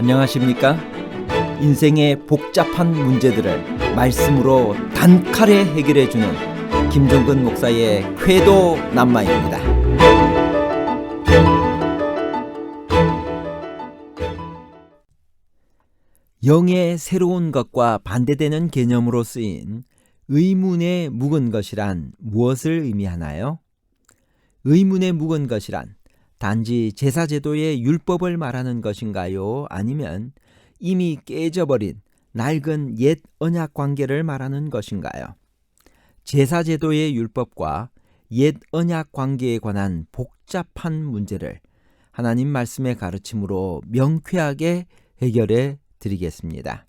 안녕하십니까? 인생의 복잡한 문제들을 말씀으로 단칼에 해결해주는 김종근 목사의 쾌도 남마입니다. 영의 새로운 것과 반대되는 개념으로 쓰인 의문의 묵은 것이란 무엇을 의미하나요? 의문의 묵은 것이란 단지 제사제도의 율법을 말하는 것인가요? 아니면 이미 깨져버린 낡은 옛 언약 관계를 말하는 것인가요? 제사제도의 율법과 옛 언약 관계에 관한 복잡한 문제를 하나님 말씀의 가르침으로 명쾌하게 해결해 드리겠습니다.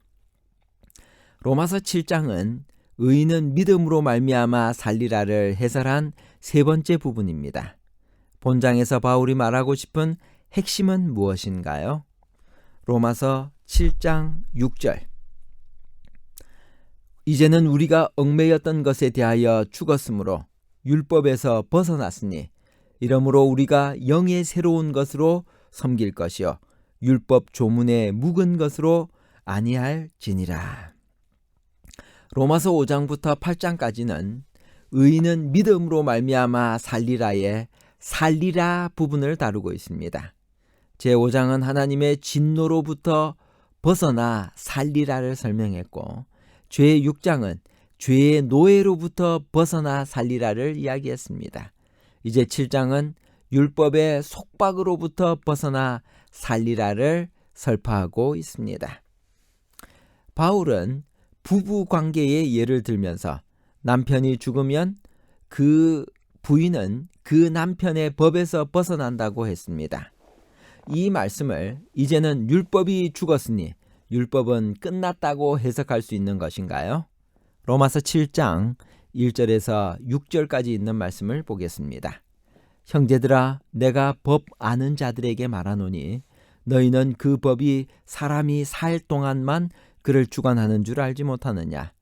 로마서 7장은 의인은 믿음으로 말미암아 살리라를 해설한 세 번째 부분입니다. 본장에서 바울이 말하고 싶은 핵심은 무엇인가요? 로마서 7장 6절. 이제는 우리가 얽매였던 것에 대하여 죽었으므로 율법에서 벗어났으니 이러므로 우리가 영의 새로운 것으로 섬길 것이요 율법 조문에 묵은 것으로 아니할지니라. 로마서 5장부터 8장까지는 의인은 믿음으로 말미암아 살리라의 살리라 부분을 다루고 있습니다. 제5장은 하나님의 진노로부터 벗어나 살리라를 설명했고, 제6장은 죄의 노예로부터 벗어나 살리라를 이야기했습니다. 이제 7장은 율법의 속박으로부터 벗어나 살리라를 설파하고 있습니다. 바울은 부부 관계의 예를 들면서 남편이 죽으면 그 부인은 그 남편의 법에서 벗어난다고 했습니다. 이 말씀을 이제는 율법이 죽었으니 율법은 끝났다고 해석할 수 있는 것인가요? 로마서 7장 1절에서 6절까지 있는 말씀을 보겠습니다. 형제들아, 내가 법 아는 자들에게 말하노니 너희는 그 법이 사람이 살 동안만 그를 주관하는 줄 알지 못하느냐?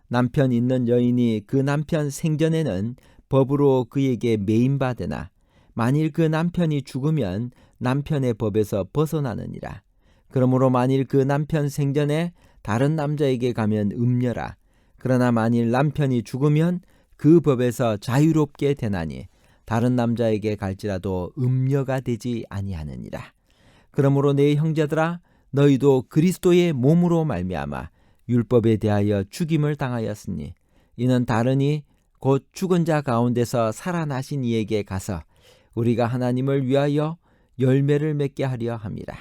남편 있는 여인이 그 남편 생전에는 법으로 그에게 매인받으나 만일 그 남편이 죽으면 남편의 법에서 벗어나느니라. 그러므로 만일 그 남편 생전에 다른 남자에게 가면 음녀라. 그러나 만일 남편이 죽으면 그 법에서 자유롭게 되나니 다른 남자에게 갈지라도 음녀가 되지 아니하느니라. 그러므로 내 형제들아, 너희도 그리스도의 몸으로 말미암아 율법에 대하여 죽임을 당하였으니 이는 다르니 곧 죽은 자 가운데서 살아나신 이에게 가서 우리가 하나님을 위하여 열매를 맺게 하려 함이라.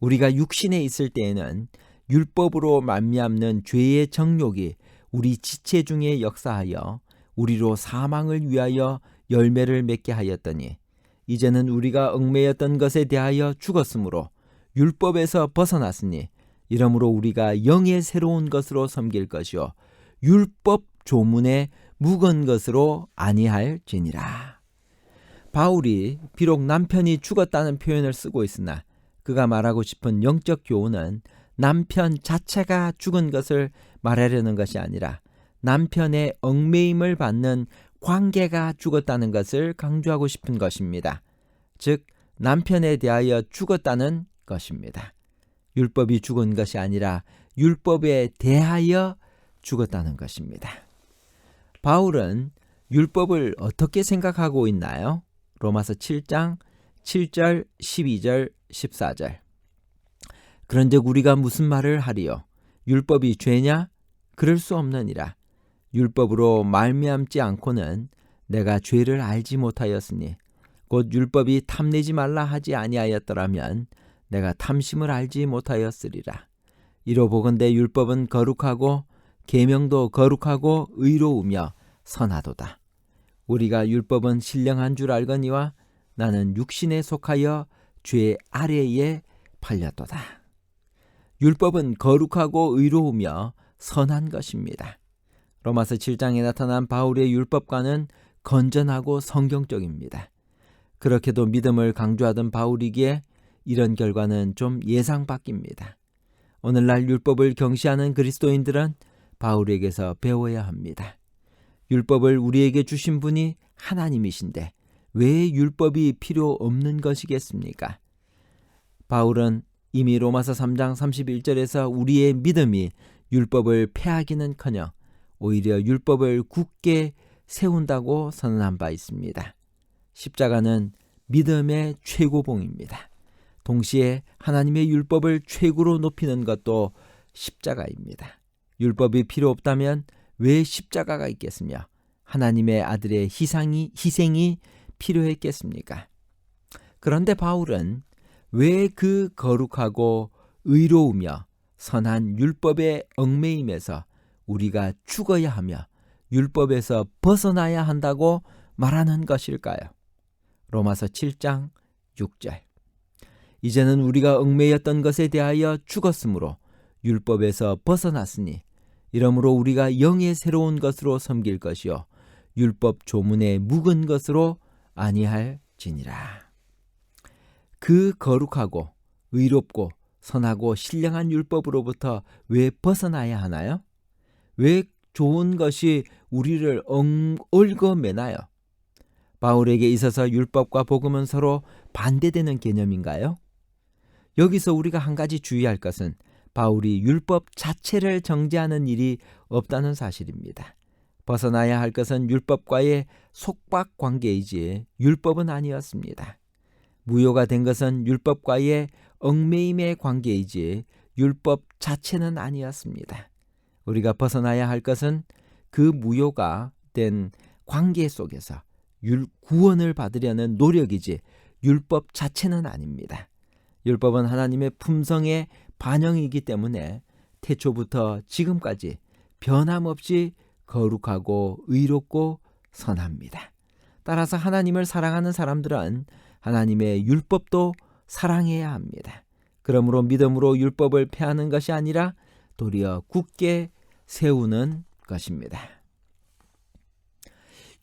우리가 육신에 있을 때에는 율법으로 말미암는 죄의 정욕이 우리 지체 중에 역사하여 우리로 사망을 위하여 열매를 맺게 하였더니 이제는 우리가 얽매였던 것에 대하여 죽었으므로 율법에서 벗어났으니 이러므로 우리가 영의 새로운 것으로 섬길 것이요 율법 조문에 묵은 것으로 아니할지니라. 바울이 비록 남편이 죽었다는 표현을 쓰고 있으나 그가 말하고 싶은 영적 교훈은 남편 자체가 죽은 것을 말하려는 것이 아니라 남편의 얽매임을 받는 관계가 죽었다는 것을 강조하고 싶은 것입니다. 즉 남편에 대하여 죽었다는 것입니다. 율법이 죽은 것이 아니라 율법에 대하여 죽었다는 것입니다. 바울은 율법을 어떻게 생각하고 있나요? 로마서 7장 7절, 12절, 14절. 그런즉 우리가 무슨 말을 하리요? 율법이 죄냐? 그럴 수 없느니라. 율법으로 말미암지 않고는 내가 죄를 알지 못하였으니 곧 율법이 탐내지 말라 하지 아니하였더라면 내가 탐심을 알지 못하였으리라. 이로보건대 율법은 거룩하고 계명도 거룩하고 의로우며 선하도다. 우리가 율법은 신령한 줄 알거니와 나는 육신에 속하여 죄 아래에 팔렸도다. 율법은 거룩하고 의로우며 선한 것입니다. 로마서 7장에 나타난 바울의 율법과는 건전하고 성경적입니다. 그렇게도 믿음을 강조하던 바울이기에 이런 결과는 좀 예상 밖입니다. 오늘날 율법을 경시하는 그리스도인들은 바울에게서 배워야 합니다. 율법을 우리에게 주신 분이 하나님이신데 왜 율법이 필요 없는 것이겠습니까? 바울은 이미 로마서 3장 31절에서 우리의 믿음이 율법을 폐하기는커녕 오히려 율법을 굳게 세운다고 선언한 바 있습니다. 십자가는 믿음의 최고봉입니다. 동시에 하나님의 율법을 최고로 높이는 것도 십자가입니다. 율법이 필요 없다면 왜 십자가가 있겠으며 하나님의 아들의 희생이 필요했겠습니까? 그런데 바울은 왜 그 거룩하고 의로우며 선한 율법의 얽매임에서 우리가 죽어야 하며 율법에서 벗어나야 한다고 말하는 것일까요? 로마서 7장 6절. 이제는 우리가 얽매였던 것에 대하여 죽었으므로 율법에서 벗어났으니 이러므로 우리가 영의 새로운 것으로 섬길 것이요 율법 조문에 묵은 것으로 아니할지니라. 그 거룩하고 의롭고 선하고 신령한 율법으로부터 왜 벗어나야 하나요? 왜 좋은 것이 우리를 얽어매나요? 바울에게 있어서 율법과 복음은 서로 반대되는 개념인가요? 여기서 우리가 한 가지 주의할 것은 바울이 율법 자체를 정죄하는 일이 없다는 사실입니다. 벗어나야 할 것은 율법과의 속박 관계이지 율법은 아니었습니다. 무효가 된 것은 율법과의 얽매임의 관계이지 율법 자체는 아니었습니다. 우리가 벗어나야 할 것은 그 무효가 된 관계 속에서 구원을 받으려는 노력이지 율법 자체는 아닙니다. 율법은 하나님의 품성의 반영이기 때문에 태초부터 지금까지 변함없이 거룩하고 의롭고 선합니다. 따라서 하나님을 사랑하는 사람들은 하나님의 율법도 사랑해야 합니다. 그러므로 믿음으로 율법을 폐하는 것이 아니라 도리어 굳게 세우는 것입니다.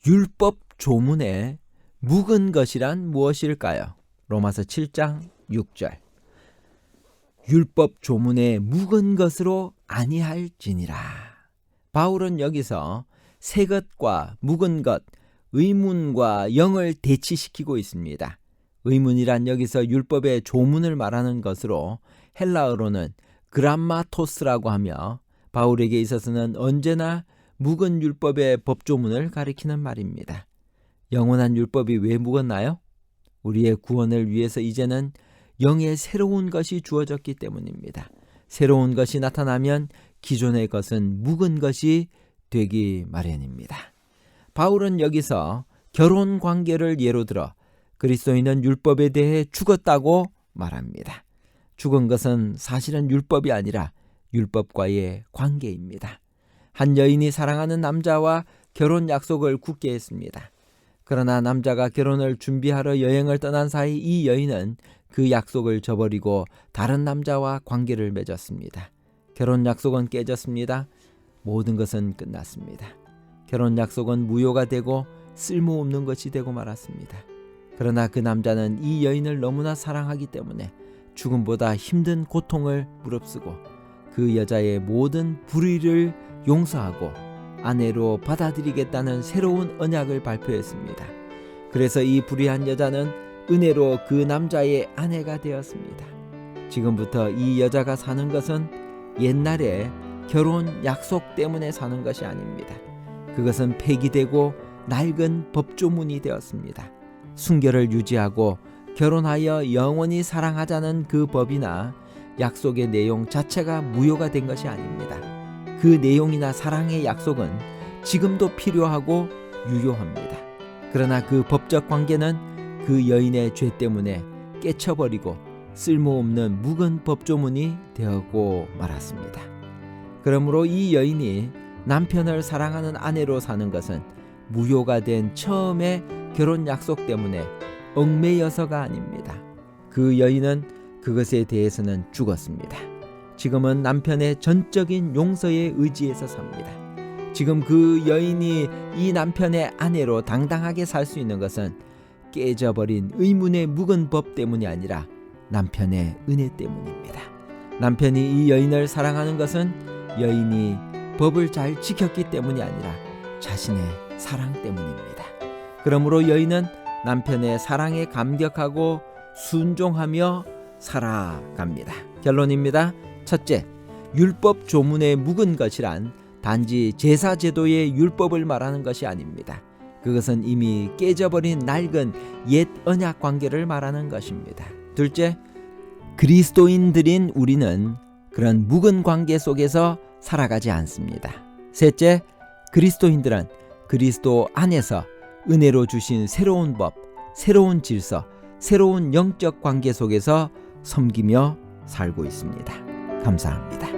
율법 조문에 묵은 것이란 무엇일까요? 로마서 7장 6절. 율법 조문에 묵은 것으로 아니할지니라. 바울은 여기서 새 것과 묵은 것, 의문과 영을 대치시키고 있습니다. 의문이란 여기서 율법의 조문을 말하는 것으로 헬라어로는 그람마토스라고 하며 바울에게 있어서는 언제나 묵은 율법의 법조문을 가리키는 말입니다. 영원한 율법이 왜 묵었나요? 우리의 구원을 위해서 이제는 영의 새로운 것이 주어졌기 때문입니다. 새로운 것이 나타나면 기존의 것은 묵은 것이 되기 마련입니다. 바울은 여기서 결혼 관계를 예로 들어 그리스도인은 율법에 대해 죽었다고 말합니다. 죽은 것은 사실은 율법이 아니라 율법과의 관계입니다. 한 여인이 사랑하는 남자와 결혼 약속을 굳게 했습니다. 그러나 남자가 결혼을 준비하러 여행을 떠난 사이 이 여인은 그 약속을 저버리고 다른 남자와 관계를 맺었습니다. 결혼 약속은 깨졌습니다. 모든 것은 끝났습니다. 결혼 약속은 무효가 되고 쓸모없는 것이 되고 말았습니다. 그러나 그 남자는 이 여인을 너무나 사랑하기 때문에 죽음보다 힘든 고통을 무릅쓰고 그 여자의 모든 불의를 용서하고 아내로 받아들이겠다는 새로운 언약을 발표했습니다. 그래서 이 불의한 여자는 은혜로 그 남자의 아내가 되었습니다. 지금부터 이 여자가 사는 것은 옛날에 결혼 약속 때문에 사는 것이 아닙니다. 그것은 폐기되고 낡은 법조문이 되었습니다. 순결을 유지하고 결혼하여 영원히 사랑하자는 그 법이나 약속의 내용 자체가 무효가 된 것이 아닙니다. 그 내용이나 사랑의 약속은 지금도 필요하고 유효합니다. 그러나 그 법적 관계는 그 여인의 죄 때문에 깨쳐버리고 쓸모없는 묵은 법조문이 되었고 말았습니다. 그러므로 이 여인이 남편을 사랑하는 아내로 사는 것은 무효가 된 처음의 결혼 약속 때문에 얽매여서가 아닙니다. 그 여인은 그것에 대해서는 죽었습니다. 지금은 남편의 전적인 용서에 의지해서 삽니다. 지금 그 여인이 이 남편의 아내로 당당하게 살 수 있는 것은 깨져버린 의문의 묵은 법 때문이 아니라 남편의 은혜 때문입니다. 남편이 이 여인을 사랑하는 것은 여인이 법을 잘 지켰기 때문이 아니라 자신의 사랑 때문입니다. 그러므로 여인은 남편의 사랑에 감격하고 순종하며 살아갑니다. 결론입니다. 첫째, 율법 조문에 묵은 것이란 단지 제사 제도의 율법을 말하는 것이 아닙니다. 그것은 이미 깨져버린 낡은 옛 언약 관계를 말하는 것입니다. 둘째, 그리스도인들인 우리는 그런 묵은 관계 속에서 살아가지 않습니다. 셋째, 그리스도인들은 그리스도 안에서 은혜로 주신 새로운 법, 새로운 질서, 새로운 영적 관계 속에서 섬기며 살고 있습니다. 감사합니다.